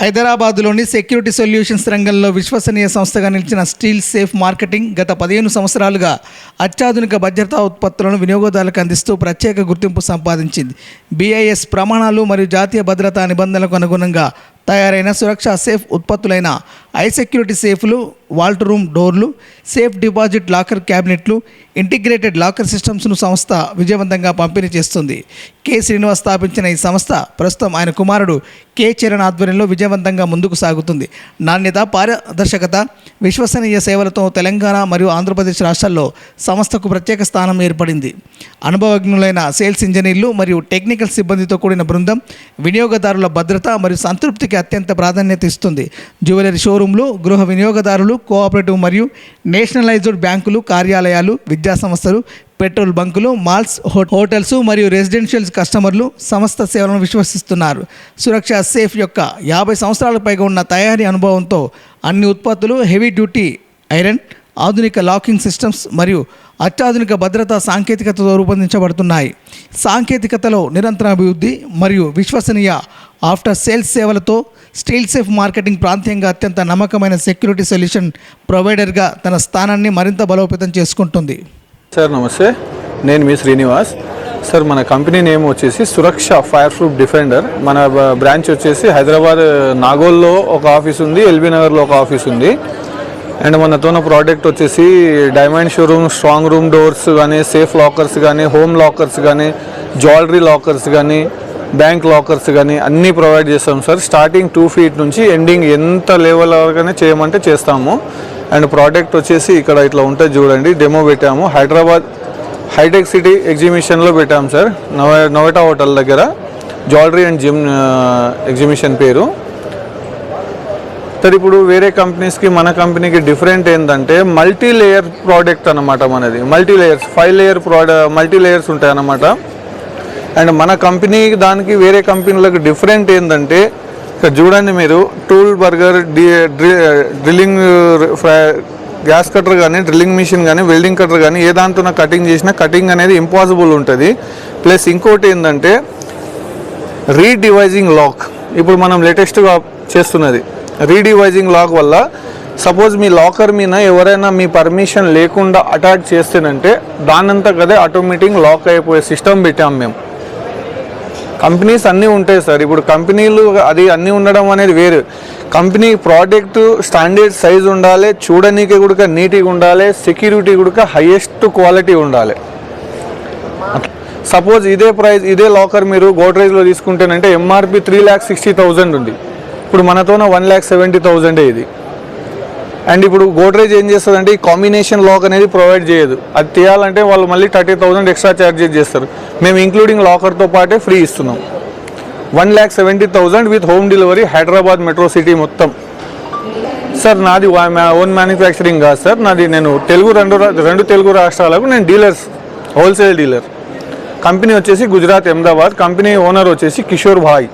హైదరాబాద్లోని security solutions రంగంలో విశ్వసనీయ సంస్థగా నిలిచిన స్టీల్ సేఫ్ మార్కెటింగ్ గత 15 సంవత్సరాలుగా అత్యాధునిక భద్రతా ఉత్పత్తులను వినియోగదారులకు అందిస్తూ ప్రత్యేక గుర్తింపు సంపాదించింది. BIS ప్రమాణాలు మరియు జాతీయ భద్రతా నిబంధనలకు అనుగుణంగా తయారైన సురక్షా సేఫ్ ఉత్పత్తులైన ఐసెక్యూరిటీ సేఫ్లు, వాల్ట్ రూమ్ డోర్లు, సేఫ్ డిపాజిట్ లాకర్ క్యాబినెట్లు, ఇంటిగ్రేటెడ్ లాకర్ సిస్టమ్స్ను సంస్థ విజయవంతంగా పంపిణీ చేస్తుంది. కె శ్రీనివాస్ స్థాపించిన ఈ సంస్థ ప్రస్తుతం ఆయన కుమారుడు కె చరణ్ ఆధ్వర్యంలో విజయవంతంగా ముందుకు సాగుతుంది. నాణ్యత, పారదర్శకత, విశ్వసనీయ సేవలతో తెలంగాణ మరియు ఆంధ్రప్రదేశ్ రాష్ట్రాల్లో సంస్థకు ప్రత్యేక స్థానం ఏర్పడింది. అనుభవజ్ఞులైన సేల్స్ ఇంజనీర్లు మరియు టెక్నికల్ సిబ్బందితో కూడిన బృందం వినియోగదారుల భద్రత మరియు సంతృప్తికి అత్యంత ప్రాధాన్యత ఇస్తుంది. జ్యువెలరీ షోరూంలు, గృహ వినియోగదారులు, కోఆపరేటివ్ మరియు నేషనలైజ్డ్ బ్యాంకులు, కార్యాలయాలు, విద్యా సంస్థలు, పెట్రోల్ బంకులు, మాల్స్, హోటల్స్ మరియు రెసిడెన్షియల్ కస్టమర్లు సంస్థ సేవలను విశ్వసిస్తున్నారు. సురక్ష సేఫ్ యొక్క 50 సంవత్సరాల పైగా ఉన్న తయారీ అనుభవంతో అన్ని ఉత్పత్తులు హెవీ డ్యూటీ ఐరన్, ఆధునిక లాకింగ్ సిస్టమ్స్ మరియు అత్యాధునిక భద్రతా సాంకేతికతతో రూపొందించబడుతున్నాయి. సాంకేతికతలో నిరంతర అభివృద్ధి మరియు విశ్వసనీయ ఆఫ్టర్ సేల్స్ సేవలతో స్టీల్ సేఫ్ మార్కెటింగ్ ప్రాంతీయంగా అత్యంత నమ్మకమైన సెక్యూరిటీ సొల్యూషన్ ప్రొవైడర్గా తన స్థానాన్ని మరింత బలోపేతం చేసుకుంటుంది. సార్ నమస్తే, నేను మీ శ్రీనివాస్. సార్ మన కంపెనీ నేమ్ వచ్చేసి సురక్ష ఫైర్ ప్రూఫ్ డిఫెండర్. మన బ్రాంచ్ వచ్చేసి హైదరాబాద్ నాగోల్లో ఒక ఆఫీస్ ఉంది, ఎల్బీ నగర్లో ఒక ఆఫీస్ ఉంది. అండ్ మనతోన ప్రోడక్ట్ వచ్చేసి diamond showroom, strong room doors కానీ, సేఫ్ లాకర్స్ కానీ, హోమ్ లాకర్స్ కానీ, జ్యువెలరీ లాకర్స్ కానీ, బ్యాంక్ లాకర్స్ కానీ అన్నీ ప్రొవైడ్ చేస్తాం సార్. స్టార్టింగ్ 2 feet నుంచి ఎండింగ్ ఎంత లెవెల్ వరకనే చేయమంటే చేస్తాము. అండ్ ప్రోడక్ట్ వచ్చేసి ఇక్కడ ఇట్లా ఉంటుంది చూడండి, డెమో పెట్టాము. హైదరాబాద్ హైటెక్ సిటీ ఎగ్జిబిషన్లో పెట్టాము సార్, నోవేటా హోటల్ దగ్గర. జ్యువెలరీ అండ్ జిమ్ ఎగ్జిబిషన్ పేరు సార్. ఇప్పుడు వేరే కంపెనీస్కి మన కంపెనీకి డిఫరెంట్ ఏంటంటే మల్టీ లేయర్ ప్రోడక్ట్ అనమాట మనది. Multi layers, 5 layer multi layers ఉంటాయి అన్నమాట. అండ్ మన కంపెనీ దానికి వేరే కంపెనీలకు డిఫరెంట్ ఏంటంటే ఇక్కడ చూడండి మీరు, tool burger, drilling gas cutter కానీ, డ్రిల్లింగ్ మిషన్ కానీ, వెల్డింగ్ కటర్ కానీ ఏ దాంతో కటింగ్ చేసినా కటింగ్ అనేది ఇంపాసిబుల్ ఉంటుంది. ప్లస్ ఇంకోటి ఏంటంటే రీడివైజింగ్ లాక్. ఇప్పుడు మనం లేటెస్ట్గా చేస్తున్నది రీడివైజింగ్ లాక్ వల్ల సపోజ్ మీ లాకర్ మీద ఎవరైనా మీ పర్మిషన్ లేకుండా అటాక్ చేస్తేనంటే దానంతా కదే ఆటోమేటిక్ లాక్ అయిపోయే సిస్టమ్ పెట్టాం మేము. కంపెనీస్ అన్నీ ఉంటాయి సార్. ఇప్పుడు కంపెనీలు అది అన్నీ ఉండడం అనేది వేరు. కంపెనీ ప్రోడక్ట్ స్టాండర్డ్ సైజ్ ఉండాలి, చూడనీకి కూడా నీట్గా ఉండాలి, సెక్యూరిటీ కూడా హైయెస్ట్ క్వాలిటీ ఉండాలి. సపోజ్ ఇదే ప్రైస్, ఇదే లాకర్ మీరు గోడ్రేజ్లో తీసుకుంటేనంటే MRP 3,60,000 ఉంది. ఇప్పుడు మనతోన 1,70,000 ఇది. అండ్ ఇప్పుడు గోడ్రేజ్ ఏం చేస్తుందంటే ఈ కాంబినేషన్ లాక్ అనేది ప్రొవైడ్ చేయదు. అది తీయాలంటే వాళ్ళు మళ్ళీ 30,000 ఎక్స్ట్రా ఛార్జెస్ చేస్తారు. మేము ఇంక్లూడింగ్ లాకర్తో పాటే ఫ్రీ ఇస్తున్నాం. 1,70,000 with home delivery, Hyderabad metro city మొత్తం. సార్ నాది ఓన్ మ్యానుఫ్యాక్చరింగ్ కాదు సార్, నాది నేను రెండు తెలుగు రాష్ట్రాలకు నేను డీలర్స్, హోల్సేల్ డీలర్. కంపెనీ వచ్చేసి గుజరాత్, అహ్మదాబాద్. కంపెనీ ఓనర్ వచ్చేసి కిషోర్ భాయ్.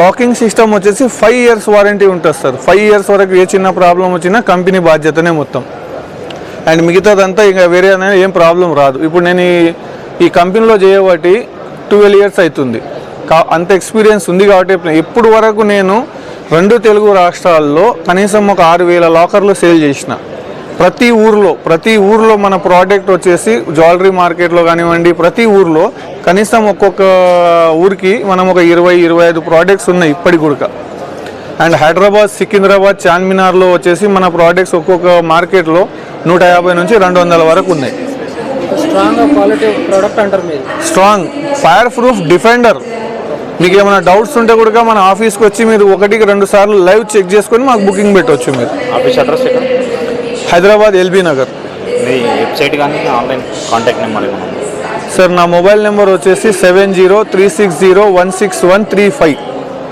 లాకింగ్ సిస్టమ్ వచ్చేసి 5 years వారంటీ ఉంటుంది సార్. 5 years వరకు ఏ చిన్న ప్రాబ్లం వచ్చినా కంపెనీ బాధ్యతనే మొత్తం. అండ్ మిగతాదంతా ఇంకా వేరే అనేది ఏం ప్రాబ్లం రాదు. ఇప్పుడు నేను ఈ కంపెనీలో చేయబట్టి 12 years అవుతుంది. అంత ఎక్స్పీరియన్స్ ఉంది కాబట్టి ఇప్పుడు వరకు నేను 2 తెలుగు రాష్ట్రాల్లో కనీసం ఒక 6,000 లాకర్లు సేల్ చేసిన. ప్రతి ఊర్లో మన ప్రోడక్ట్ వచ్చేసి జ్యువెలరీ మార్కెట్లో కానివ్వండి, ప్రతి ఊర్లో కనీసం ఒక్కొక్క ఊరికి మనం ఒక 20-25 ప్రోడక్ట్స్ ఉన్నాయి ఇప్పటికి కూడా. అండ్ హైదరాబాద్, సికింద్రాబాద్, చార్మినార్లో వచ్చేసి మన ప్రోడక్ట్స్ ఒక్కొక్క మార్కెట్లో 150 నుంచి 200 వరకు ఉన్నాయి. Strong fire proof defender. మీకు ఏమైనా డౌట్స్ ఉంటే కూడా మన ఆఫీస్కి వచ్చి మీరు 1-2 సార్లు లైవ్ చెక్ చేసుకొని మాకు బుకింగ్ పెట్టవచ్చు. మీరు office address Hyderabad, LB Nagar. Website కానీ ఆన్లైన్ కాంటాక్ట్ నెంబర్ సార్ నా మొబైల్ నెంబర్ వచ్చేసి 7036016135.